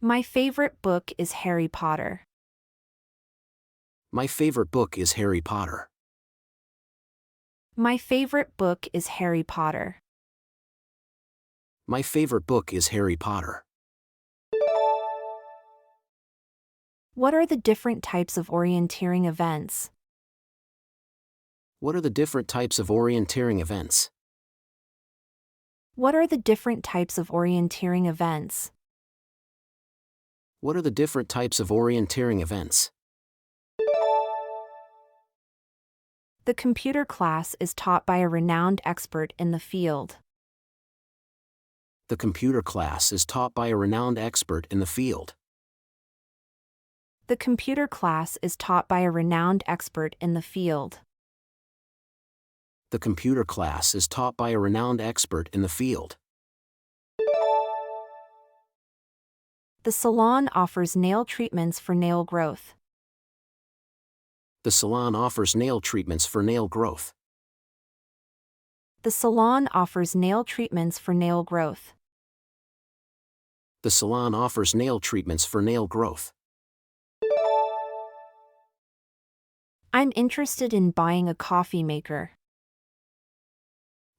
My favorite book is Harry Potter. My favorite book is Harry Potter. My favorite book is Harry Potter. My favorite book is Harry Potter. What are the different types of orienteering events? What are the different types of orienteering events? What are the different types of orienteering events? What are the different types of orienteering events? The computer class is taught by a renowned expert in the field. The computer class is taught by a renowned expert in the field. The computer class is taught by a renowned expert in the field. The computer class is taught by a renowned expert in the field. The salon offers nail treatments for nail growth. The salon offers nail treatments for nail growth. The salon offers nail treatments for nail growth. The salon offers nail treatments for nail growth. I'm interested in buying a coffee maker.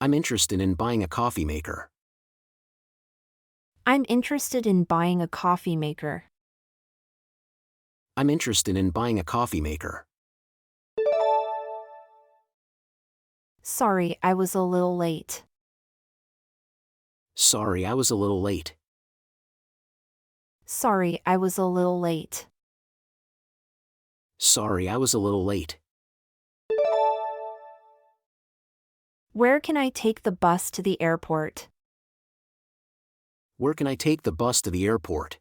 I'm interested in buying a coffee maker. I'm interested in buying a coffee maker. I'm interested in buying a coffee maker. Sorry, I was a little late. Sorry, I was a little late. Sorry, I was a little late. Sorry, I was a little late. Where can I take the bus to the airport? Where can I take the bus to the airport?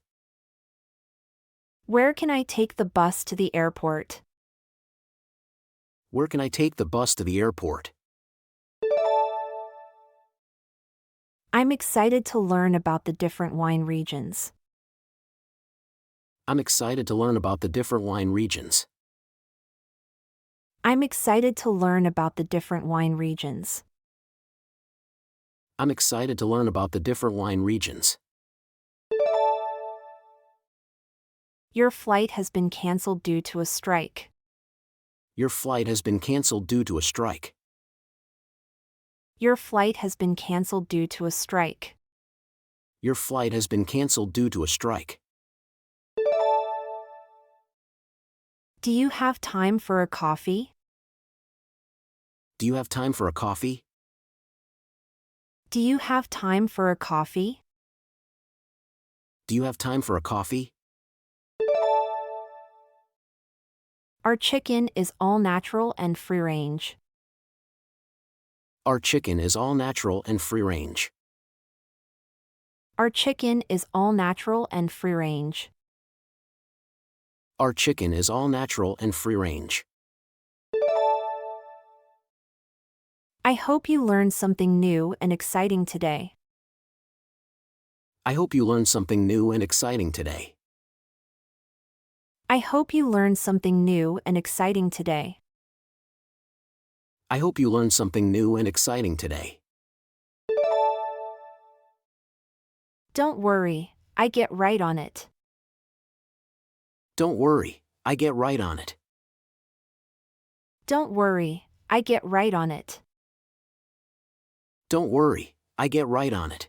Where can I take the bus to the airport? Where can I take the bus to the airport? I'm excited to learn about the different wine regions. I'm excited to learn about the different wine regions. I'm excited to learn about the different wine regions. I'm excited to learn about the different wine regions. Your flight has been canceled due to a strike. Your flight has been canceled due to a strike. Your flight has been canceled due to a strike. Your flight has been canceled due to a strike. Do you have time for a coffee? Do you have time for a coffee? Do you have time for a coffee? Do you have time for a coffee? Our chicken is all natural and free range. Our chicken is all natural and free range. Our chicken is all natural and free range. Our chicken is all natural and free range. I hope you learned something new and exciting today. I hope you learned something new and exciting today. I hope you learned something new and exciting today. I hope you learned something new and exciting today. Don't worry, I get right on it. Don't worry, I get right on it. Don't worry, I get right on it. Don't worry, I get right on it.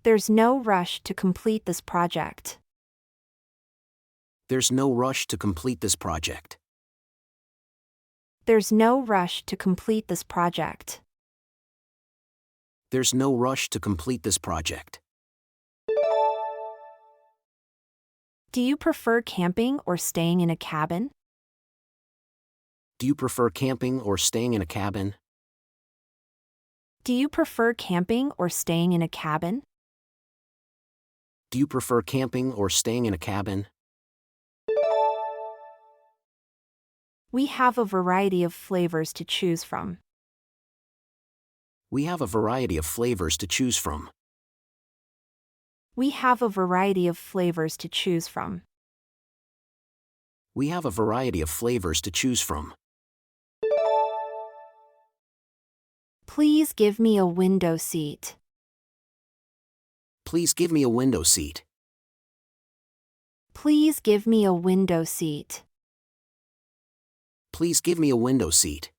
There's no rush to complete this project. There's no rush to complete this project. There's no rush to complete this project. There's no rush to complete this project. Do you prefer camping or staying in a cabin? Do you prefer camping or staying in a cabin? Do you prefer camping or staying in a cabin? Do you prefer camping or staying in a cabin? We have a variety of flavors to choose from. We have a variety of flavors to choose from. We have a variety of flavors to choose from. We have a variety of flavors to choose from. Please give me a window seat. Please give me a window seat. Please give me a window seat. Please give me a window seat.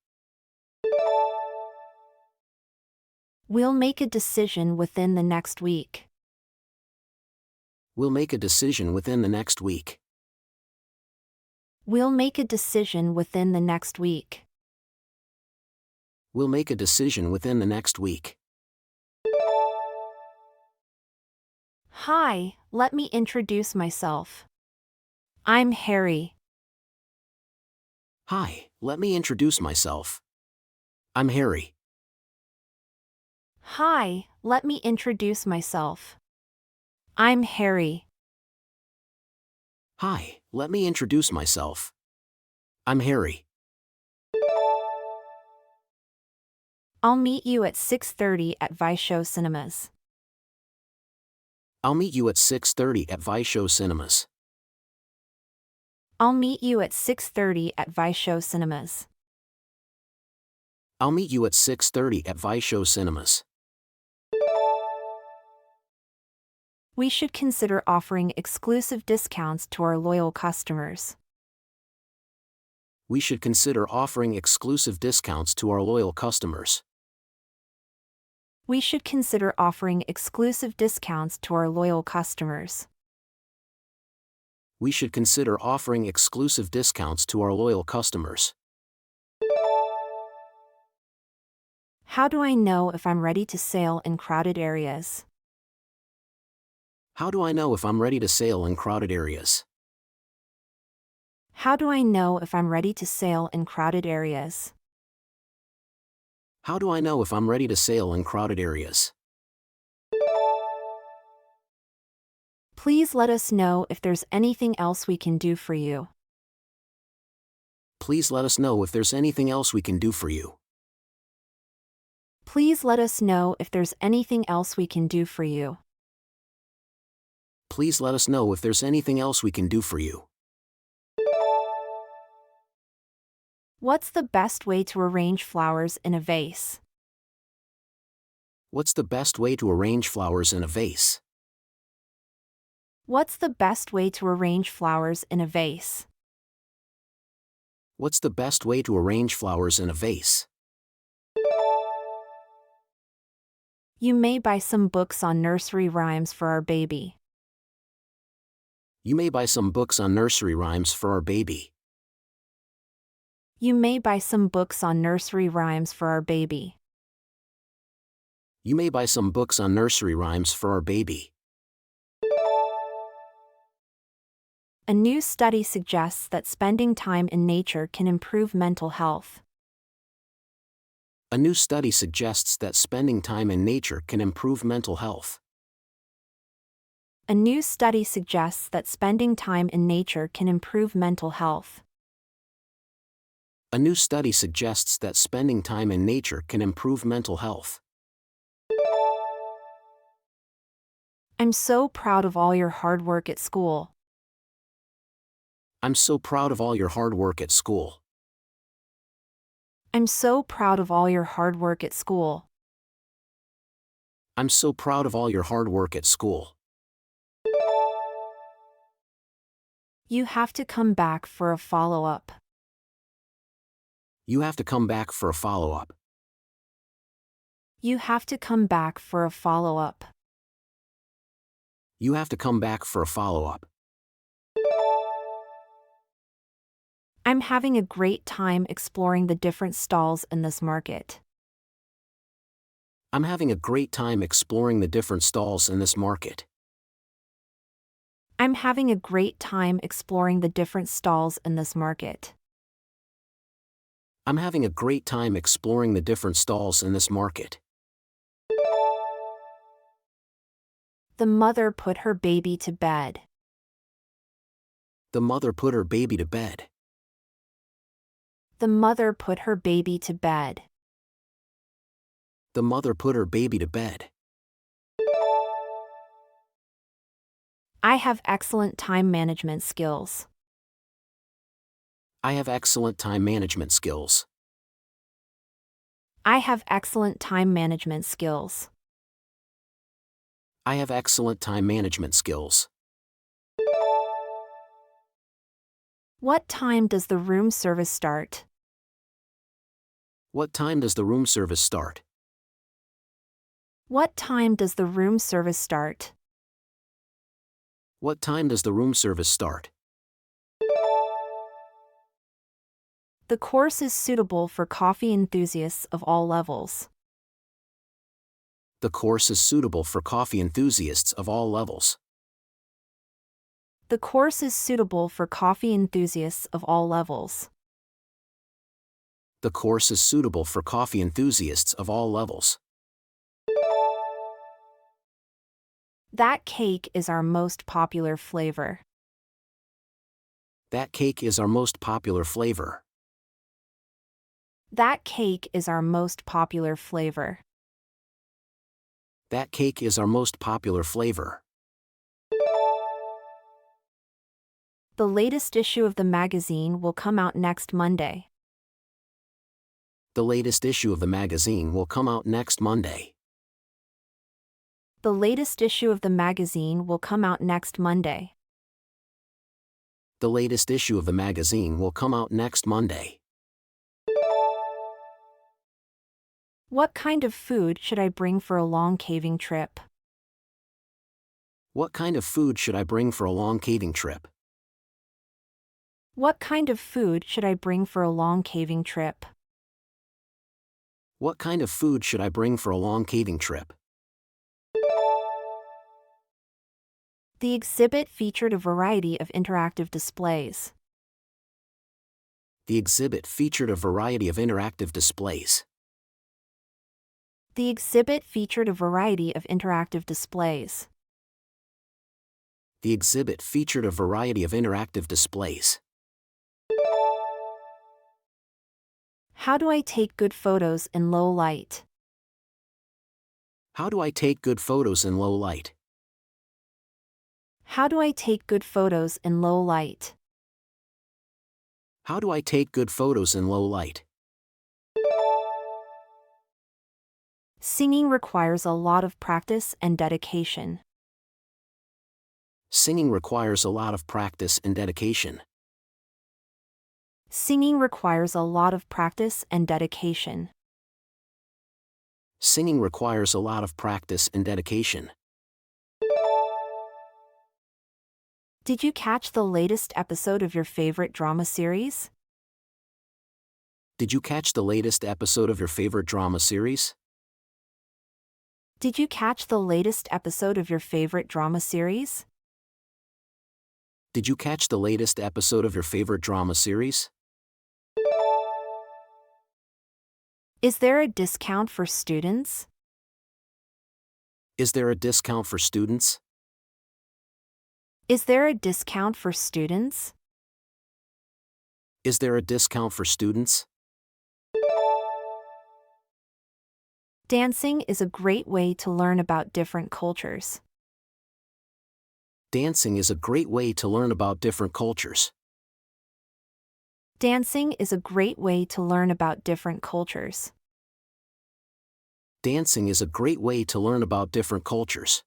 We'll make a decision within the next week. We'll make a decision within the next week. We'll make a decision within the next week. We'll make a decision within the next week. Hi, let me introduce myself. I'm Harry. Hi, let me introduce myself. I'm Harry. Hi, let me introduce myself. I'm Harry. Hi, let me introduce myself. I'm Harry. I'll meet you at 6:30 at Vishow Cinemas. I'll meet you at 6:30 at Vishow Cinemas. I'll meet you at 6:30 at Vishow Cinemas. I'll meet you at 6:30 at Vishow Cinemas. We should consider offering exclusive discounts to our loyal customers. We should consider offering exclusive discounts to our loyal customers. We should consider offering exclusive discounts to our loyal customers. We should consider offering exclusive discounts to our loyal customers. How do I know if I'm ready to sail in crowded areas? How do I know if I'm ready to sail in crowded areas? How do I know if I'm ready to sail in crowded areas? How do I know if I'm ready to sail in crowded areas? Please let us know if there's anything else we can do for you. Please let us know if there's anything else we can do for you. Please let us know if there's anything else we can do for you. Please let us know if there's anything else we can do for you. What's the best way to arrange flowers in a vase? What's the best way to arrange flowers in a vase? What's the best way to arrange flowers in a vase? What's the best way to arrange flowers in a vase? You may buy some books on nursery rhymes for our baby. You may buy some books on nursery rhymes for our baby. You may buy some books on nursery rhymes for our baby. You may buy some books on nursery rhymes for our baby. A new study suggests that spending time in nature can improve mental health. A new study suggests that spending time in nature can improve mental health. A new study suggests that spending time in nature can improve mental health. A new study suggests that spending time in nature can improve mental health. I'm so proud of all your hard work at school. I'm so proud of all your hard work at school. I'm so proud of all your hard work at school. I'm so proud of all your hard work at school. You have to come back for a follow-up. You have to come back for a follow-up. You have to come back for a follow-up. You have to come back for a follow-up. I'm having a great time exploring the different stalls in this market. I'm having a great time exploring the different stalls in this market. I'm having a great time exploring the different stalls in this market. I'm having a great time exploring the different stalls in this market. The mother put her baby to bed. The mother put her baby to bed. The mother put her baby to bed. The mother put her baby to bed. I have excellent time management skills. I have excellent time management skills. I have excellent time management skills. I have excellent time management skills. What time does the room service start? What time does the room service start? What time does the room service start? What time does the room service start? The course is suitable for coffee enthusiasts of all levels. The course is suitable for coffee enthusiasts of all levels. The course is suitable for coffee enthusiasts of all levels. The course is suitable for coffee enthusiasts of all levels. That cake is our most popular flavor. That cake is our most popular flavor. That cake is our most popular flavor. That cake is our most popular flavor. The latest issue of the magazine will come out next Monday. The latest issue of the magazine will come out next Monday. The latest issue of the magazine will come out next Monday. The latest issue of the magazine will come out next Monday. What kind of food should I bring for a long caving trip? What kind of food should I bring for a long caving trip? What kind of food should I bring for a long caving trip? What kind of food should I bring for a long caving trip? The exhibit featured a variety of interactive displays. The exhibit featured a variety of interactive displays. The exhibit featured a variety of interactive displays. The exhibit featured a variety of interactive displays. How do I take good photos in low light? How do I take good photos in low light? How do I take good photos in low light? How do I take good photos in low light? Singing requires a lot of practice and dedication. Singing requires a lot of practice and dedication. Singing requires a lot of practice and dedication. Singing requires a lot of practice and dedication. Did you catch the latest episode of your favorite drama series? Did you catch the latest episode of your favorite drama series? Did you catch the latest episode of your favorite drama series? Did you catch the latest episode of your favorite drama series? Is there a discount for students? Is there a discount for students? Is there a discount for students? Is there a discount for students? Dancing is a great way to learn about different cultures. Dancing is a great way to learn about different cultures. Dancing is a great way to learn about different cultures. Dancing is a great way to learn about different cultures.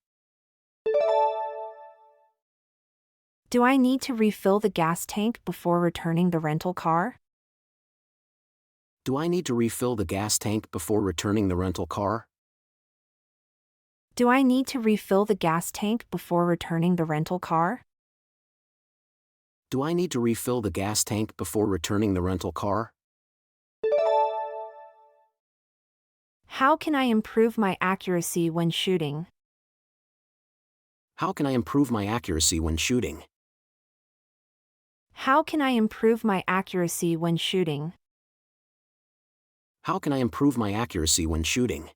Do I need to refill the gas tank before returning the rental car? Do I need to refill the gas tank before returning the rental car? Do I need to refill the gas tank before returning the rental car? Do I need to refill the gas tank before returning the rental car? How can I improve my accuracy when shooting? How can I improve my accuracy when shooting? How can I improve my accuracy when shooting? How can I improve my accuracy when shooting?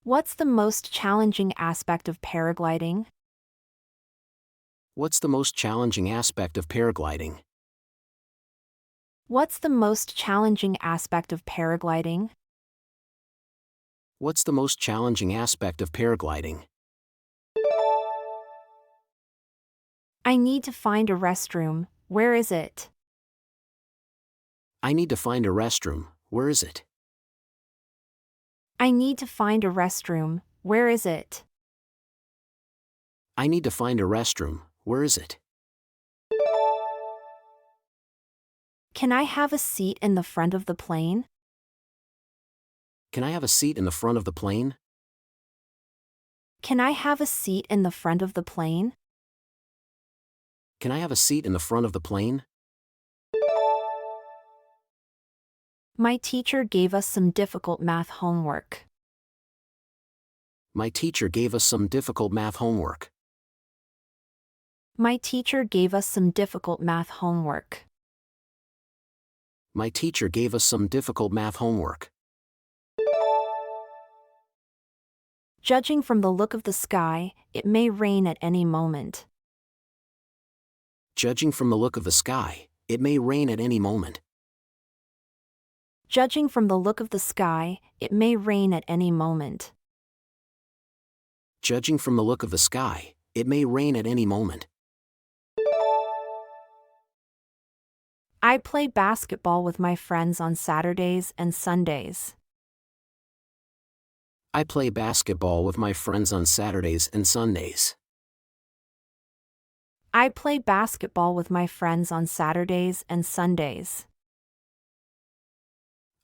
What's the most challenging aspect of paragliding? What's the most challenging aspect of paragliding? What's the most challenging aspect of paragliding? What's the most challenging aspect of paragliding? I need to find a restroom. Where is it? I need to find a restroom. Where is it? I need to find a restroom. Where is it? I need to find a restroom. Where is it? Can I have a seat in the front of the plane? Can I have a seat in the front of the plane? Can I have a seat in the front of the plane? Can I have a seat in the front of the plane? My teacher gave us some difficult math homework. My teacher gave us some difficult math homework. My teacher gave us some difficult math homework. My teacher gave us some difficult math homework. Judging from the look of the sky, it may rain at any moment. Judging from the look of the sky, it may rain at any moment. Judging from the look of the sky, it may rain at any moment. Judging from the look of the sky, it may rain at any moment. I play basketball with my friends on Saturdays and Sundays. I play basketball with my friends on Saturdays and Sundays. I play basketball with my friends on Saturdays and Sundays.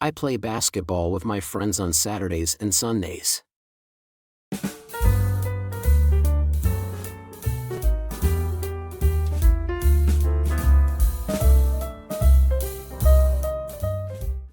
I play basketball with my friends on Saturdays and Sundays.